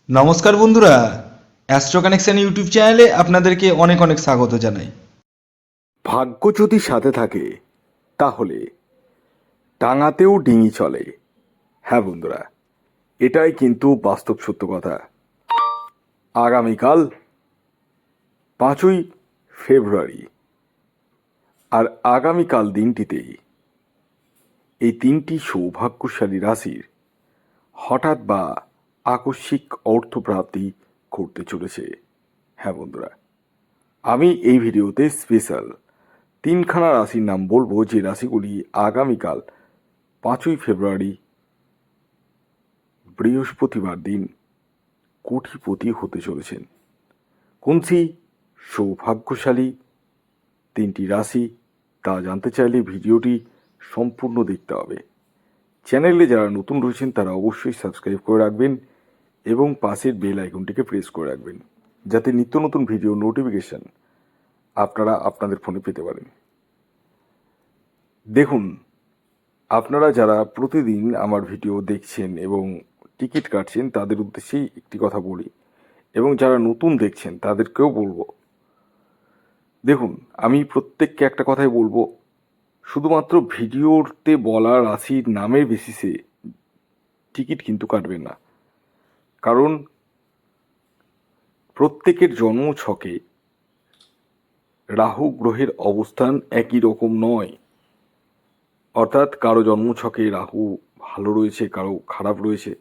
নমস্কার বন্ধুরা, astro connection YouTube চ্যানেলে আপনাদেরকে অনেক অনেক স্বাগত জানাই। ভাগ্য যদি সাথে থাকে তাহলে ডাঙাতেও ডিঙি চলে। হ্যাঁ বন্ধুরা, এটাই কিন্তু বাস্তব সত্য কথা। আগামীকাল 5ই ফেব্রুয়ারি, আর আগামীকাল দিনটিতেই এই তিনটি সৌভাগ্যশালী রাশির হঠাৎ বা আকস্মিক অর্থপ্রাপ্তি ঘটতে চলেছে। হ্যাঁ বন্ধুরা, আমি এই ভিডিওতে স্পেশাল তিনখানা রাশির নাম বলবো, যে রাশিগুলি আগামীকাল 5ই ফেব্রুয়ারি বৃহস্পতিবার দিন কোটিপতি হতে চলেছেন। কোন সেই সৌভাগ্যশালী তিনটি রাশি তা জানতে চাইলে ভিডিওটি সম্পূর্ণ দেখতে হবে। চ্যানেলে যারা নতুন রয়েছেন তারা অবশ্যই সাবস্ক্রাইব করে রাখবেন এবং পাশের বেল আইকনটিকে প্রেস করে রাখবেন, যাতে নিত্য নতুন ভিডিও নোটিফিকেশন আপনারা আপনাদের ফোনে পেতে পারেন। দেখুন, আপনারা যারা প্রতিদিন আমার ভিডিও দেখছেন এবং টিকিট কাটছেন তাদের উদ্দেশ্যেই একটি কথা বলি, এবং যারা নতুন দেখছেন তাদেরকেও বলবো। দেখুন, আমি প্রত্যেককে একটা কথাই বলবো, শুধুমাত্র ভিডিওতে বলা রাশির নামের বেসিসে টিকিট কিন্তু কাটবেন না। কারণ প্রত্যেকের জন্ম ছকে রাহু গ্রহের অবস্থান একই রকম নয়। অর্থাৎ কারো জন্ম ছকে রাহু ভালো রয়েছে, কারো খারাপ রয়েছে,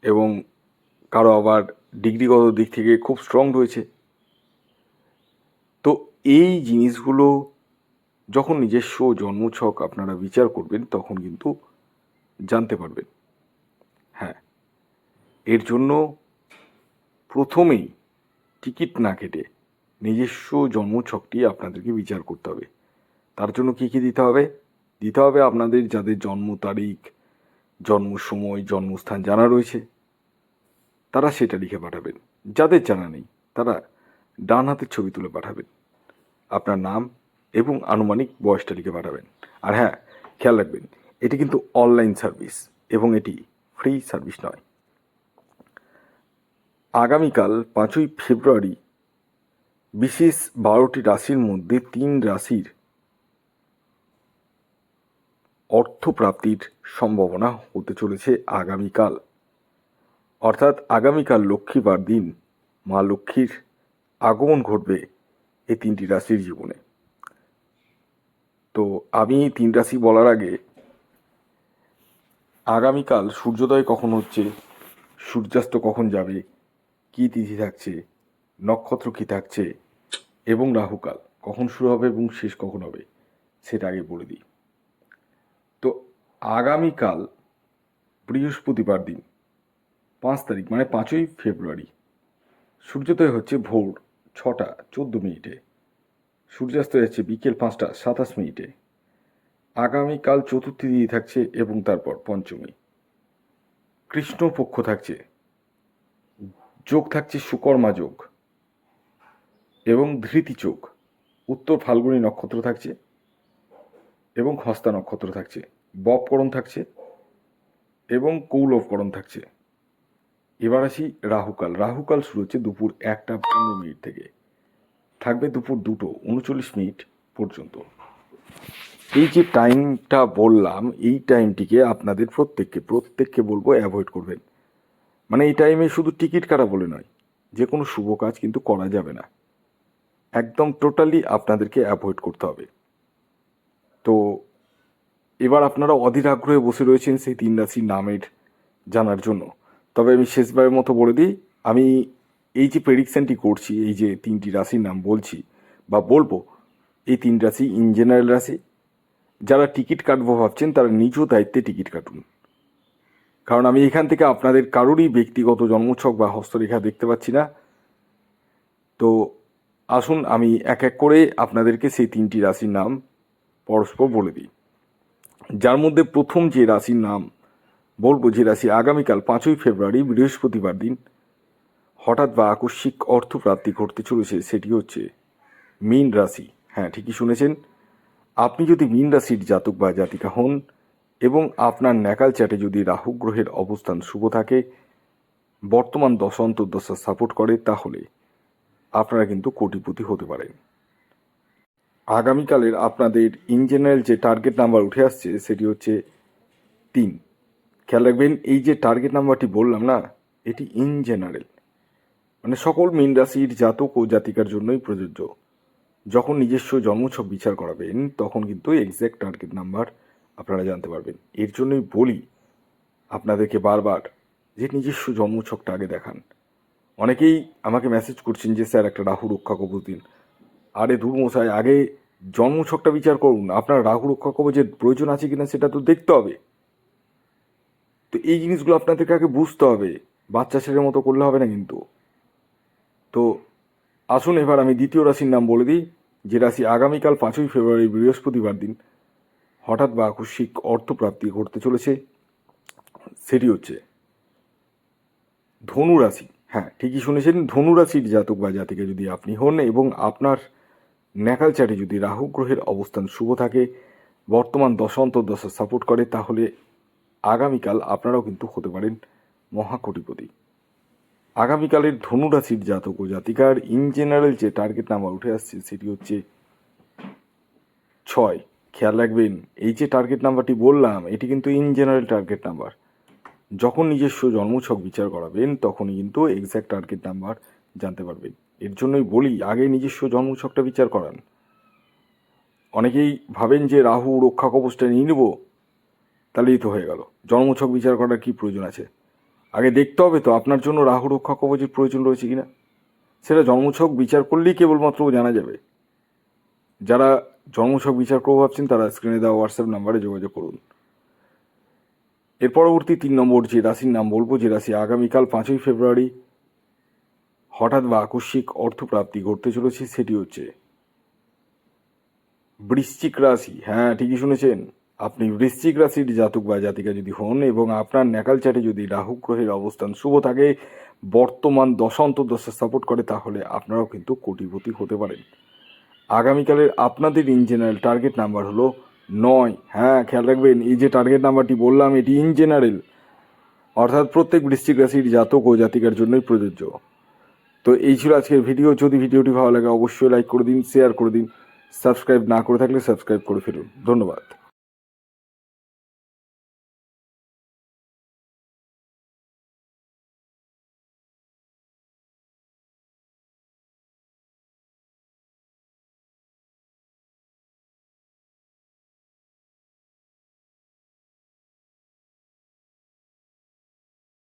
এবং কারো আবার ডিগ্রিগত দিক থেকে খুব স্ট্রং রয়েছে। তো এই জিনিসগুলো যখন নিজস্ব জন্মছক আপনারা বিচার করবেন তখন কিন্তু জানতে পারবেন। হ্যাঁ, এর জন্য প্রথমেই টিকিট না কেটে নিজস্ব জন্মছকটি আপনাদেরকে বিচার করতে হবে। তার জন্য কী কী দিতে হবে? দিতে হবে আপনাদের যাদের জন্ম তারিখ, জন্ম সময়, জন্মস্থান জানা রয়েছে তারা সেটা লিখে পাঠাবেন। যাদের জানা নেই তারা ডান হাতের ছবি তুলে পাঠাবেন। আপনার নাম এবং আনুমানিক বয়সটা লিখে পাঠাবেন। আর হ্যাঁ, খেয়াল রাখবেন, এটি কিন্তু অনলাইন সার্ভিস এবং এটি ফ্রি সার্ভিস নয়। আগামীকাল 5ই ফেব্রুয়ারি বিশেষ 12টি রাশির মধ্যে 3 রাশির অর্থপ্রাপ্তির সম্ভাবনা হতে চলেছে আগামীকাল। অর্থাৎ আগামীকাল লক্ষ্মীবার দিন মা লক্ষ্মীর আগমন ঘটবে এই 3টি রাশির জীবনে। তো আমি 3 রাশি বলার আগে আগামীকাল সূর্যোদয় কখন হচ্ছে, সূর্যাস্ত কখন যাবে, কী তিথি থাকছে, নক্ষত্র কী থাকছে এবং রাহুকাল কখন শুরু হবে এবং শেষ কখন হবে সেটা আগে বলে দিই। তো আগামীকাল বৃহস্পতিবার দিন 5 তারিখ মানে 5ই ফেব্রুয়ারি সূর্যোদয় হচ্ছে ভোর 6টা 14 মিনিটে, সূর্যাস্ত যাচ্ছে বিকেল 5টা 27 মিনিটে। আগামীকাল চতুর্থী তিথি থাকছে এবং তারপর পঞ্চমী। কৃষ্ণপক্ষ থাকছে, যোগ থাকছে সুকর্মা যোগ এবং ধৃতি যোগ। উত্তর ফাল্গুনী নক্ষত্র থাকছে এবং হস্তা নক্ষত্র থাকছে। বপকরণ থাকছে এবং কৌলবকরণ থাকছে। এবার আসি রাহুকাল। রাহুকাল শুরু হচ্ছে দুপুর 1টা 15 মিনিট থেকে, থাকবে দুপুর 2টো 39 মিনিট পর্যন্ত। এই যে টাইমটা বললাম, এই টাইমটিকে আপনাদের প্রত্যেককে বলবো অ্যাভয়েড করবেন। মানে এই টাইমে শুধু টিকিট কাটা বলে নয়, যে কোনো শুভ কাজ কিন্তু করা যাবে না। একদম টোটালি আপনাদেরকে অ্যাভয়েড করতে হবে। তো এবার আপনারা অধীর আগ্রহে বসে রয়েছেন সেই 3 রাশির নামের জানার জন্য। তবে আমি শেষবারের মতো বলে দিই, আমি এই যে প্রেডিকশানটি করছি, এই যে 3টি রাশির নাম বলছি বা বলবো, এই 3 রাশি ইন জেনারেল রাশি। যারা টিকিট কাটবো ভাবছেন তারা নিজ দায়িত্বে টিকিট কাটুন, কারণ আমি এখান থেকে আপনাদের কারোরই ব্যক্তিগত জন্মছক বা হস্তরেখা দেখতে পাচ্ছি না। তো আসুন আমি এক এক করে আপনাদেরকে সেই 3টি রাশির নাম পরস্পর বলে দিই। যার মধ্যে প্রথম যে রাশির নাম বলবো, যে রাশি আগামীকাল 5ই ফেব্রুয়ারি বৃহস্পতিবার দিন হঠাৎ বা আকস্মিক অর্থপ্রাপ্তি ঘটতে চলেছে, সেটি হচ্ছে মীন রাশি। হ্যাঁ, ঠিকই শুনেছেন। আপনি যদি মীন রাশির জাতক বা জাতিকা হন এবং আপনার ন্যাকাল চ্যাটে যদি রাহু গ্রহের অবস্থান শুভ থাকে, বর্তমান দশা অন্তর্দশা সাপোর্ট করে তাহলে আপনারা কিন্তু কোটিপতি হতে পারেন। আগামীকালের আপনাদের ইন জেনারেল যে টার্গেট নাম্বার উঠে আসছে সেটি হচ্ছে 3। খেয়াল রাখবেন, এই যে টার্গেট নাম্বারটি বললাম না, এটি ইন জেনারেল, মানে সকল মীন রাশির জাতক ও জাতিকার জন্যই প্রযোজ্য। যখন নিজস্ব জন্মছক বিচার করাবেন তখন কিন্তু এক্স্যাক্ট টার্গেট নাম্বার আপনারা জানতে পারবেন। এর জন্যই বলি আপনাদেরকে বারবার যে নিজস্ব জন্মছকটা আগে দেখান। অনেকেই আমাকে মেসেজ করছেন যে স্যার একটা রাহু রক্ষা কবচ দিন। আরে দূর মশাই, আগে জন্মছকটা বিচার করুন, আপনার রাহু রক্ষা কবচের প্রয়োজন আছে কিনা সেটা তো দেখতে হবে। তো এই জিনিসগুলো আপনাদেরকে আগে বুঝতে হবে, বাচ্চা ছেলের মতো করলে হবে না কিন্তু। তো আসুন এবার আমি দ্বিতীয় রাশির নাম বলে দিই, যে রাশি আগামীকাল 5ই ফেব্রুয়ারি বৃহস্পতিবার দিন হঠাৎ বা আকস্মিক অর্থপ্রাপ্তি ঘটতে চলেছে, সেটি হচ্ছে ধনু রাশি। হ্যাঁ, ঠিকই শুনেছেন, ধনু রাশির জাতক বা জাতিকা যদি আপনি হন এবং আপনার ন্যাকাল চাটে যদি রাহু গ্রহের অবস্থান শুভ থাকে, বর্তমান দশা অন্তর্দশা সাপোর্ট করে, তাহলে আগামীকাল আপনারাও কিন্তু হতে পারেন মহাকোটিপতি। আগামীকালের ধনু রাশির জাতক ও জাতিকার ইন জেনারেল যে টার্গেট নাম্বার উঠে আসছে সেটি হচ্ছে 6। খেয়াল রাখবেন, এই যে টার্গেট নাম্বারটি বললাম এটি কিন্তু ইন জেনারেল টার্গেট নাম্বার। যখন নিজস্ব জন্মছক বিচার করাবেন তখনই কিন্তু এক্স্যাক্ট টার্গেট নাম্বার জানতে পারবেন। এর জন্যই বলি আগে নিজস্ব জন্মছকটা বিচার করান। অনেকেই ভাবেন যে রাহু রক্ষা কবচটা নিয়ে নেব, তাহলেই তো হয়ে গেল, জন্মছক বিচার করার কি প্রয়োজন আছে? আগে দেখতে হবে তো আপনার জন্য রাহু রক্ষা কবচের প্রয়োজন রয়েছে কিনা। সেটা জন্মছক বিচার করলেই কেবলমাত্র জানা যাবে। যারা জন্মছক বিচার করবো ভাবছেন তারা স্ক্রিনে দেওয়া হোয়াটসঅ্যাপ নাম্বারে যোগাযোগ করুন। এর পরবর্তী 3 নম্বর যে রাশির নাম বলবো, যে রাশি আগামীকাল 5ই ফেব্রুয়ারি হঠাৎ বা আকস্মিক অর্থপ্রাপ্তি ঘটতে চলেছে, সেটি হচ্ছে বৃশ্চিক রাশি। হ্যাঁ, ঠিকই শুনেছেন, আপনি বৃশ্চিক রাশির জাতক বা জাতিকা যদি হন এবং আপনার ন্যাকাল চাটে যদি রাহু গ্রহের অবস্থান শুভ থাকে, বর্তমান দশা অন্তর্দশা সাপোর্ট করে, তাহলে আপনারাও কিন্তু কোটিপতি হতে পারেন। আগামীকালের আপনাদের ইন জেনারেল টার্গেট নাম্বার হলো 9। হ্যাঁ, খেয়াল রাখবেন, এই যে টার্গেট নাম্বারটি বললাম এটি ইন জেনারেল, অর্থাৎ প্রত্যেক বৃশ্চিক রাশির জাতক ও জাতিকার জন্যই প্রযোজ্য। তো এই ছিল আজকের ভিডিও। যদি ভিডিওটি ভালো লাগে অবশ্যই লাইক করে দিন, শেয়ার করে দিন, সাবস্ক্রাইব না করে থাকলে সাবস্ক্রাইব করে ফেলুন। ধন্যবাদ।